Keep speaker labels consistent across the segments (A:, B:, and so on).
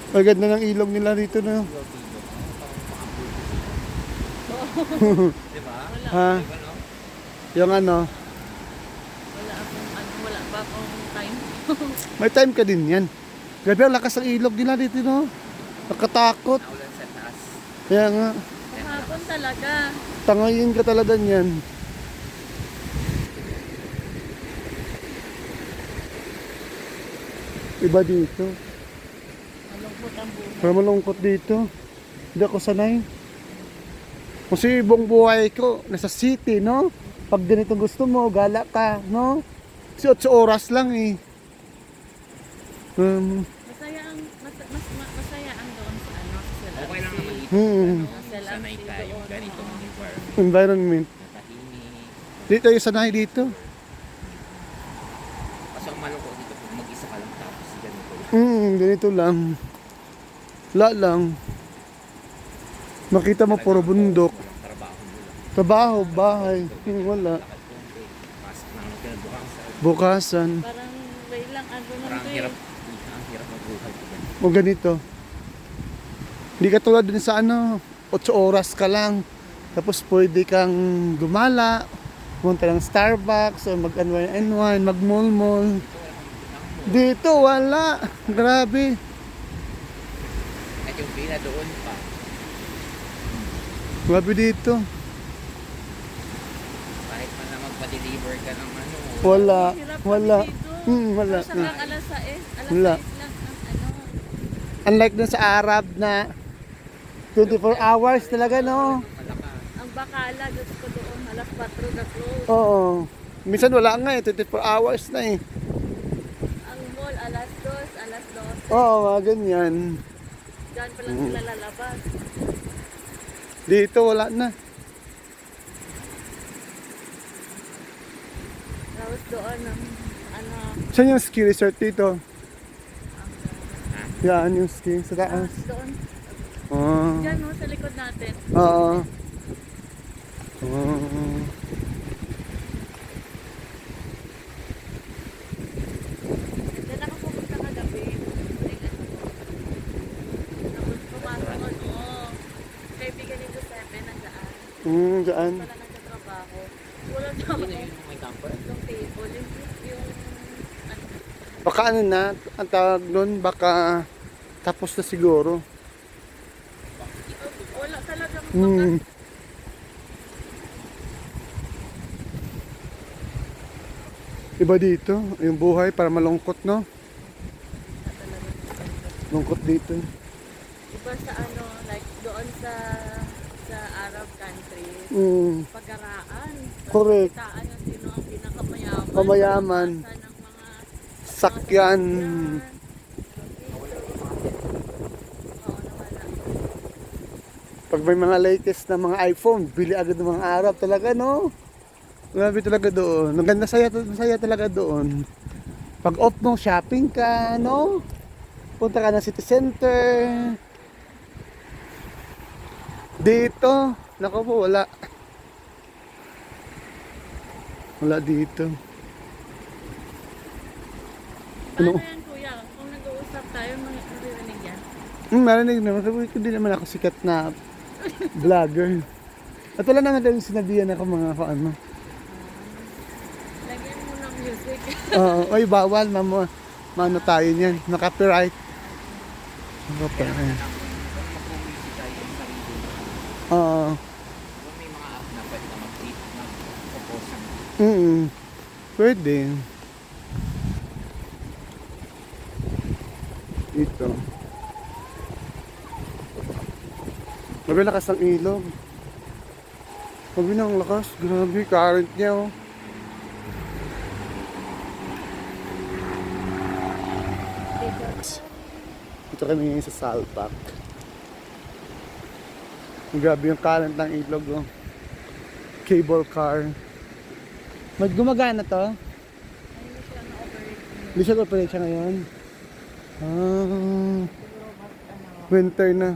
A: Ang ganda ng ilog nila dito na.
B: Diba?
A: Ha? Yung ano?
C: Wala pa akong time.
A: May time ka din yan. Grabe ang lakas ng ilog nila dito, no? Nakatakot.
B: Naulan sa taas.
A: Kaya nga,
C: Kahapon talaga.
A: tangayin ka talaga niyan. Iba dito.
C: Malungkot ang buhay.
A: Pero malungkot dito. Hindi ako sanay. Kasi buong buhay ko, nasa city, no? Pag ganito gusto mo, gala ka, no? Kasi 8 oras lang eh.
C: Masaya ang masaya ang doon sa ano sa Celar
B: Okay lang naman dito.
A: Hmm.
B: Sanay ka yung ganitong environment.
A: Environment.
B: Natahimik.
A: Dito yung sanay dito.
B: Kasi ang malungkot dito kung mag-isa ka lang tapos ganito.
A: Ganito lang. Wala lang. Makita mo puro bundok.
B: Walang trabaho mo lang.
A: Trabaho, bahay. Wala.
B: Lakad konti. Pasok na ng kinabukasan.
A: Bukasan.
C: parang lang ano
B: Parang
C: nang
B: hirap. Ang hirap magbuhay ko ganito.
A: O ganito. Hindi ka tulad din sa ano, 8 oras ka lang. Tapos pwede kang gumala, pumunta ng Starbucks, o mag-unwind, mag-mall-mall. Dito, wala. Grabe.
B: At yung pila doon pa.
A: Grabe dito.
B: Kahit man na magpa-deliver ka ng ano.
A: Wala.
C: hirap
A: Wala.
C: kami dito.
A: Wala.
C: Tapos hanggang alas 6,
A: Wala.
C: lang ang ano.
A: Unlike dun sa Arab na 24 hours talaga, no?
B: Malaka.
C: Ang bakala doon ko doon alas 4 na close.
A: Oo. Minsan wala nga eh, 24 hours na eh.
C: Ang mall alas 2, alas 12.
A: Oo, mga ganyan.
C: Diyan pa lang sila lalabas.
A: Dito wala na.
C: Tapos doon ang ano
A: Saan yung ski resort dito?
C: ang
A: Yan, yung ski sa taas.
C: doon.
A: Oo.
C: Diyan no, sa likod natin.
A: Oo. Oo.
C: Diyan ako pupunta kagabi. Tapos pumasok ako doon. Kaibigan ni Giuseppe nandaan.
A: Dyan.
C: Wala nagtatrabaho. Wala na ako.
B: Sino yung may camper?
C: Yung table. Yung ano.
A: Baka ano na, ang tawag nun, baka tapos na siguro.
C: Wala talagang
A: Hmm. Iba dito, yung buhay para malungkot, no? Lungkot dito.
C: Iba sa ano, like doon sa Arab country, pagaraan.
A: Correct.
C: Kitaan yung sino ang pinakamayaman.
A: Pamayaman.
C: Ng mga
A: Sakyan.
C: Oo, nawala.
A: Pag may mga latest na mga iPhone, bili agad ng mga Arab talaga, no? Grabe talaga doon. Maganda, masaya talaga doon. Pag off mo, shopping ka, no? Punta ka ng city center. Dito, naku po, wala. Wala dito. Ano?
C: Paano yan kuya? Kung nag-uusap tayo, maririnig yan.
A: Marinig naman. Sabi ko, hindi naman ako sikat na vlogger. At wala naman tayong sinabihan ako mga ano.
C: Lagyan mo ng music.
A: Oy, bawal, mano tayo niyan. Copyright. Copyright.
B: Mag-music tayo yung sarili mo.
A: Oo.
B: Kung may mga app na pwede ka mag-tweet, mag-compose ng
A: Pwede. Ito. Grabe lakas ng ilog. Grabe na ang lakas. Grabe, current niya, oh. Ito kami ngayon sa Salpak. Grabe yung current ng ilog, oh. Cable car. Gumagana to? Hindi siya operate siya ngayon. Winter na.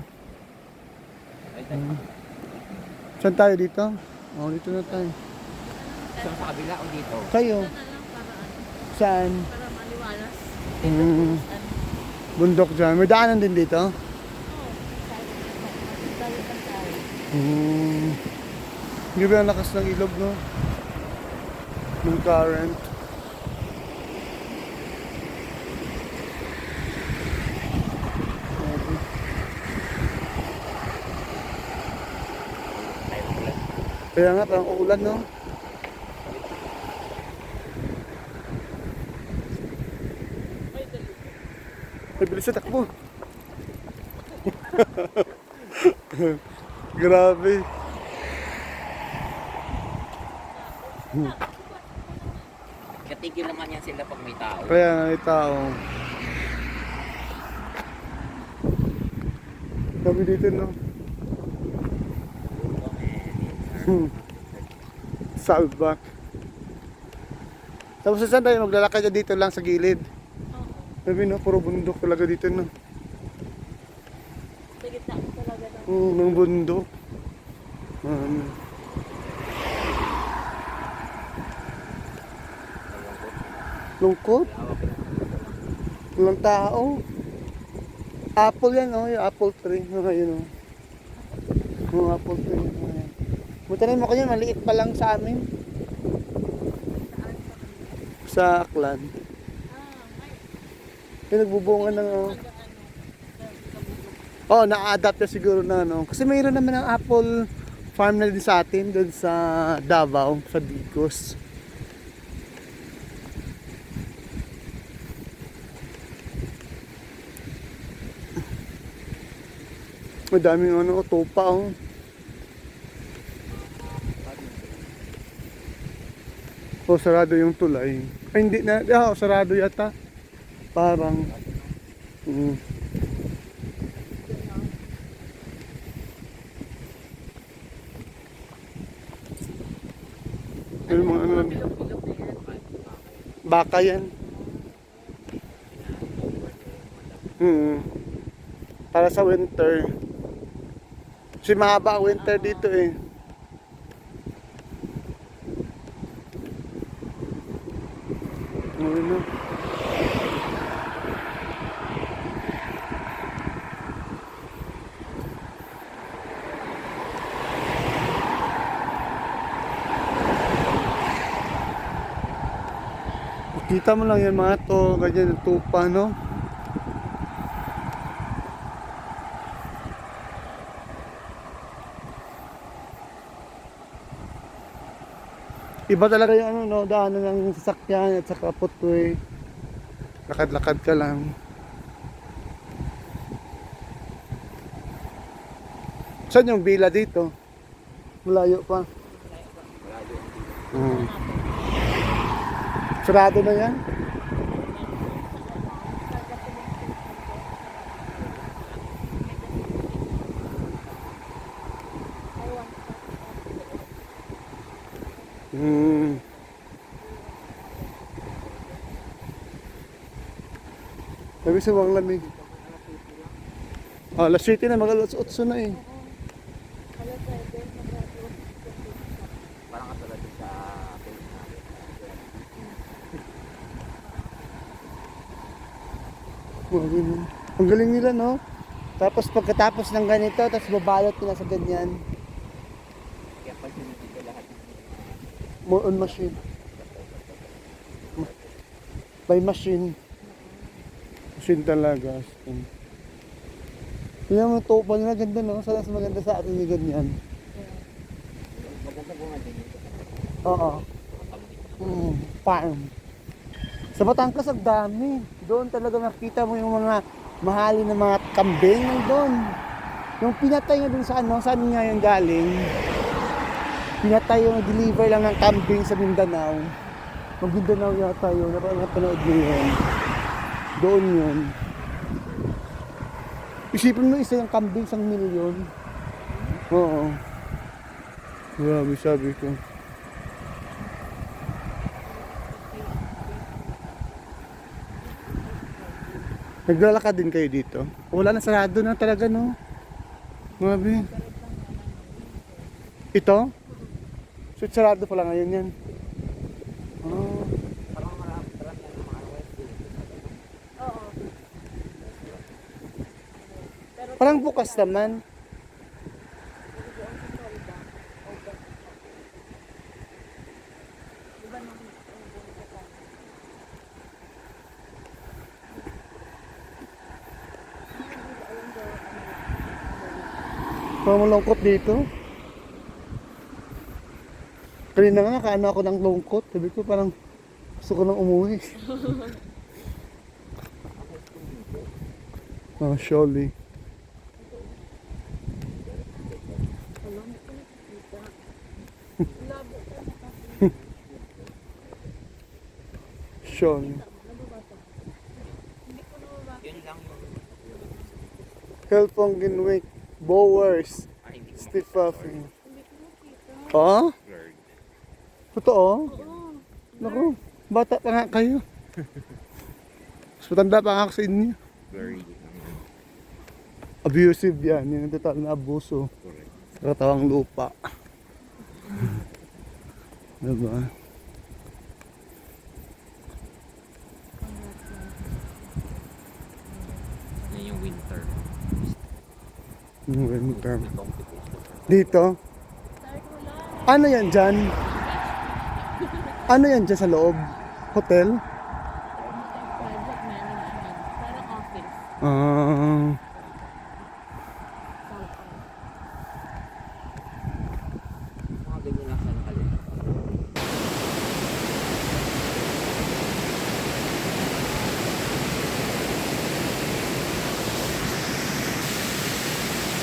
A: Saan tayo dito? Oh, dito na tayo.
B: Saan sa kabila o dito?
A: Kayo?
C: Para ano,
A: Saan?
C: para maliwalas. Dito
A: Hmm.
C: po, ano.
A: Bundok dyan. May daanan din dito?
C: Oo, tayo pa tayo.
A: Grabe ang lakas ng ilog, no? Ng current. Grabe.
B: Tayo ng ulan.
A: Kaya nga, parang uulan, no?
C: Ay, dali.
A: Ay, bilis sa takbo. Grabe.
B: Katigil naman yan sila pag may tao.
A: Kaya nga, may tao. Sabi dito, no? Salbak. Tapos saan tayo maglalakad na dito lang sa gilid?
C: Oo.
A: Sabi, no? Puro bundok talaga dito, no?
C: Sa gitna ko talaga ng
A: Ng bundok. Lungkot. Walang tao. Apple yan, oh. Yung apple tree. Ayun, oh. Yung apple tree. Ayan. Mutanin mo ko yun, maliit pa lang sa amin. Sa Aklan.
C: may
A: Yung nagbubunga ng, oh.
C: ano,
A: Oh, na-adapt na siguro na, no? Kasi mayroon naman ng apple farm na din sa atin, doon sa Davao, sa Bicos. Madaming ano, tupa, oh. Oh, sarado yung tulay. Ay, hindi na. Oh, sarado yata. Parang. Mm. Yung mga ano,
C: bilog-bilog na yan.
A: baka yan. Para sa winter. Kasi mahaba ang winter dito eh. Ano? Kita mo lang yan mga to, ganyan yung tupa, no? Iba talaga yung ano, no, daanan ng sasakyan at saka footway. Lakad-lakad ka lang. Saan yung villa dito? Malayo pa. Sarado na yan? Sabi sa wang lamig. Alas 7 na, mag-alas 8 na eh.
B: Parang katulad din sa Pilipinas.
A: Ang galing nila, no? Tapos pagkatapos ng ganito, tapos babalot nila sa ganyan.
B: Kaya pag sinigil lahat ng
A: More on machine. By machine. Machine talaga. Tingnan mo yung tupa nila, ganda, no? Sana mas maganda sa atin yung ganyan.
B: maganda bunga din dito.
A: Oo. Farm. Sa Batangas, ang dami. Doon talaga makita mo yung mga mahalin na mga kambing doon. Yung pinatay nga doon sa ano, saan nga yung galing? Pinatay yung deliver lang ng kambing sa Mindanao. Mag-Mindanao yata yun, napanood mo yun. Doon yun. Isipin mo isa yung kambing 1,000,000. Oo. Grabe, sabi ko. Naglalakad din kayo dito? Wala na, sarado na talaga, no? Grabe. Ito? So, sarado pala ngayon yan. Oh.
B: Parang marami ng mga
A: Parang bukas naman. Parang malungkot dito. Kanina nga, nakaano ako ng lungkot. Sabi ko parang gusto ko nang umuwi. Oh, surely. Surely.
B: Yun lang yung...
A: Helpong Ginwick, Bowers,
B: Ay, hindi ko
A: Steve Puffy. Oh?
B: blurred.
A: Totoo? Naku, bata pa nga kayo. Mas matanda pa nga ako sa inyo.
B: Blurry.
A: Abusive yan, yan ang total na abuso.
B: Correct.
A: Sa katawang lupa. Diba?
B: Yan yung winter.
A: Yung winter.
B: Competition.
A: Dito? Ano yan dyan? Ano yan dyan sa loob? Hotel?
C: Project management. Parang office.
A: Ah,
B: Mga ganyan lang sa nakalita.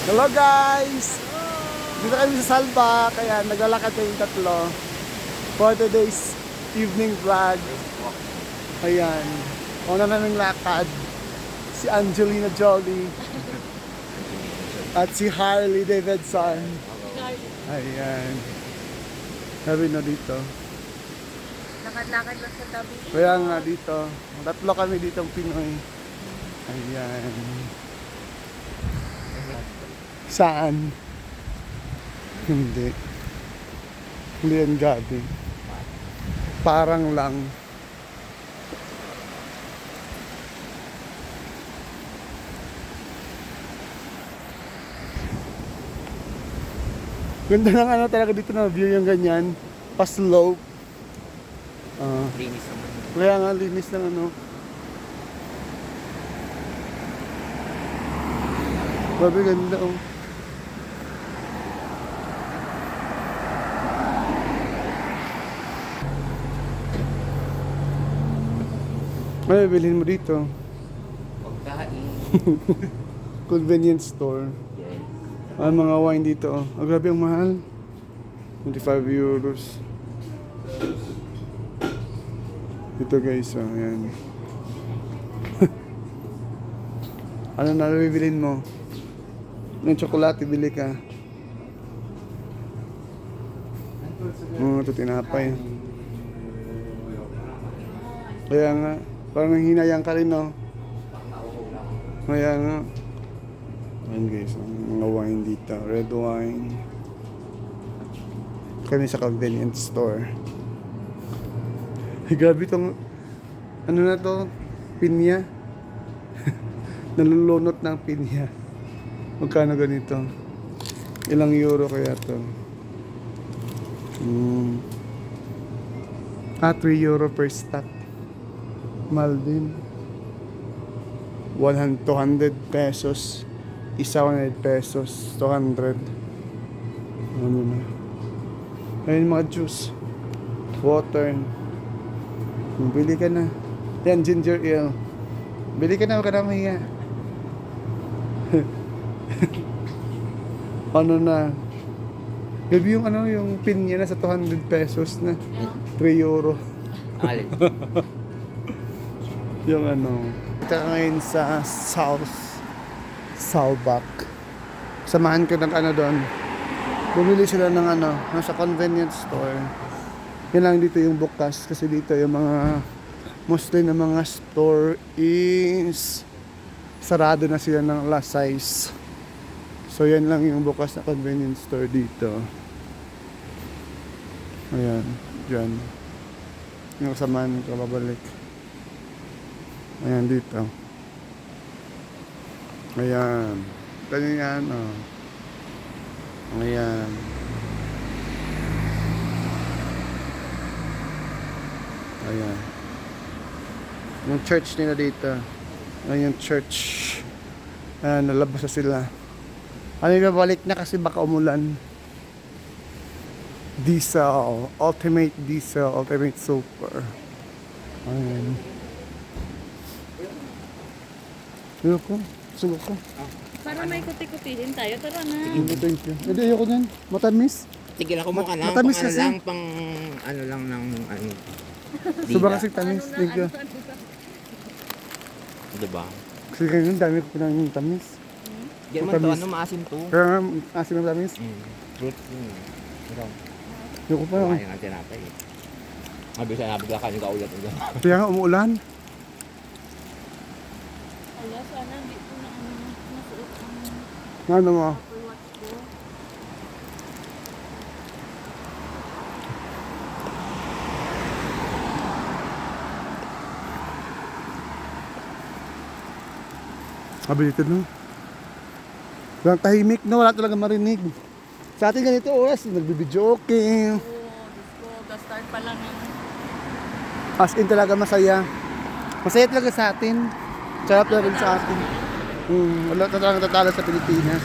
A: hello guys! Dito kami sa Salva, kaya naglalakad kami tatlo for today's evening vlog. Ayan, una naming lakad, si Angelina Jolie at si Harley Davidson. Ayan, sabi na dito.
C: Lakad-lakad lang sa tabi.
A: Kaya nga dito, tatlo kami dito Pinoy. Ayan. Saan? Hindi. Hindi yan gabi. Parang lang. Ganda ng ano talaga dito na view yung ganyan. Pa-slope.
B: Linis naman.
A: Kaya nga linis ng ano. Grabe ganda oh. Ano bilhin mo dito?
B: Pagkain.
A: Convenience store.
B: Yes.
A: Ah, mga wine dito oh. Ah, grabe ang mahal. 25 euros. Ito guys, oh, ayan. Ano na bibilin mo? Ng tsokolate, bili ka. Ito tinapay. Kaya nga, parang hinayang ka rin, no? Kaya nga. Ayan guys, mga wine dito. Red wine. Kami sa convenience store. Ay, grabe itong, ano na to? Pinya. Nalulunot ng pinya. Magkano ganito? Ilang euro kaya to? 3 euro per stack. Mahal din. 200 pesos. Isa 100 pesos. 200. Ano na? Ayun mga juice. Water. Bili ka na. Yan, ginger ale. Bili ka na, huwag ka na mahiya. Ano na? Gabi yung ano, yung pin niya na sa 200 pesos na. 3 euro.
B: Alin?
A: Yung ano. Ito ka ngayon sa Salbak. Samahan ko ng ano doon. Bumili sila ng ano, nasa convenience store. Yan lang dito yung bukas kasi dito yung mga mostly na mga store is sarado na sila ng last size. So yan lang yung bukas na convenience store dito. Ayan, dyan. Yung samahan ko babalik. Ayan dito. Ayan. Ganyan yan, oh. Ayan. Ayan. Yung church nila dito. Ayan yung church. Ayan, nalabas na sila. Ano yung balik na kasi baka umulan. Diesel. Ultimate diesel. Ultimate super. Ayan. Ayoko ko. Sugo ko.
C: Para may kuti-kutihin tayo. Tara na.
A: Thank you. Hindi, ayoko yan. Matamis.
B: Tigil ako mukha lang.
A: Matamis
B: Pang ano
A: kasi.
B: lang, pang ano lang ng ano.
A: Sobrang
B: Dila.
A: kasi tamis. Thank you.
B: Diba?
A: Kasi ganyan, dami ko ng tamis.
B: Diyan man to,
A: Matamis.
B: ano, maasim to.
A: Kaya nga, asim ng tamis.
B: Fruit. Pero,
A: Ayoko pa.
B: kaya nga tinapay eh. Mabisa na bigla ka ulit.
A: Kaya nga, umuulan.
C: Ala, sana hindi ko na nasuot ang
A: Ano mo?
C: Apple Watch ko.
A: Abilitad no? Walang tahimik no, wala talaga marinig. Sa atin ganito oras, nagbibideo okay.
C: Oo, Diyos ko. Start pa lang yung
A: As in talaga masaya. Masaya talaga sa atin. Sarap talaga sa atin. Wala talagang tatalo sa Pilipinas.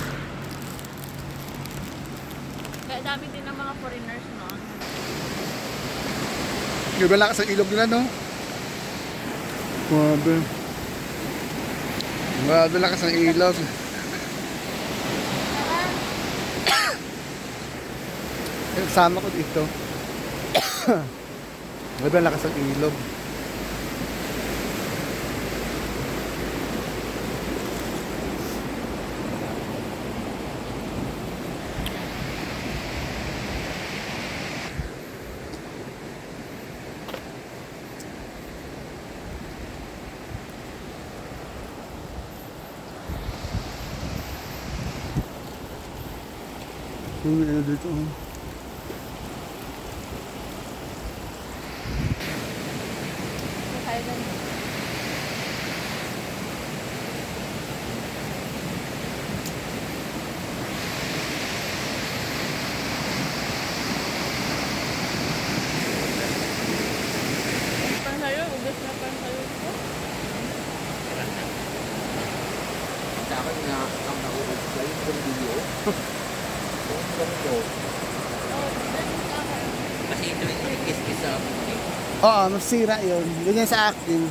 C: Kaya dami din ng mga foreigners, no?
A: Iba lakas ang ilog nila no? Grabe. Grabe lakas ang ilog. Kasama ko dito. Grabe ang lakas ang ilog. Ano dito?
C: Kaya ganun. Pang sayo, ubos na pang sayo ko.
B: Sa akin na, ang nauubos ko yung video. Kung ganito. Kasi ito yung kiss-kiss sa
A: Oo, masira yun. Ganyan sa acting.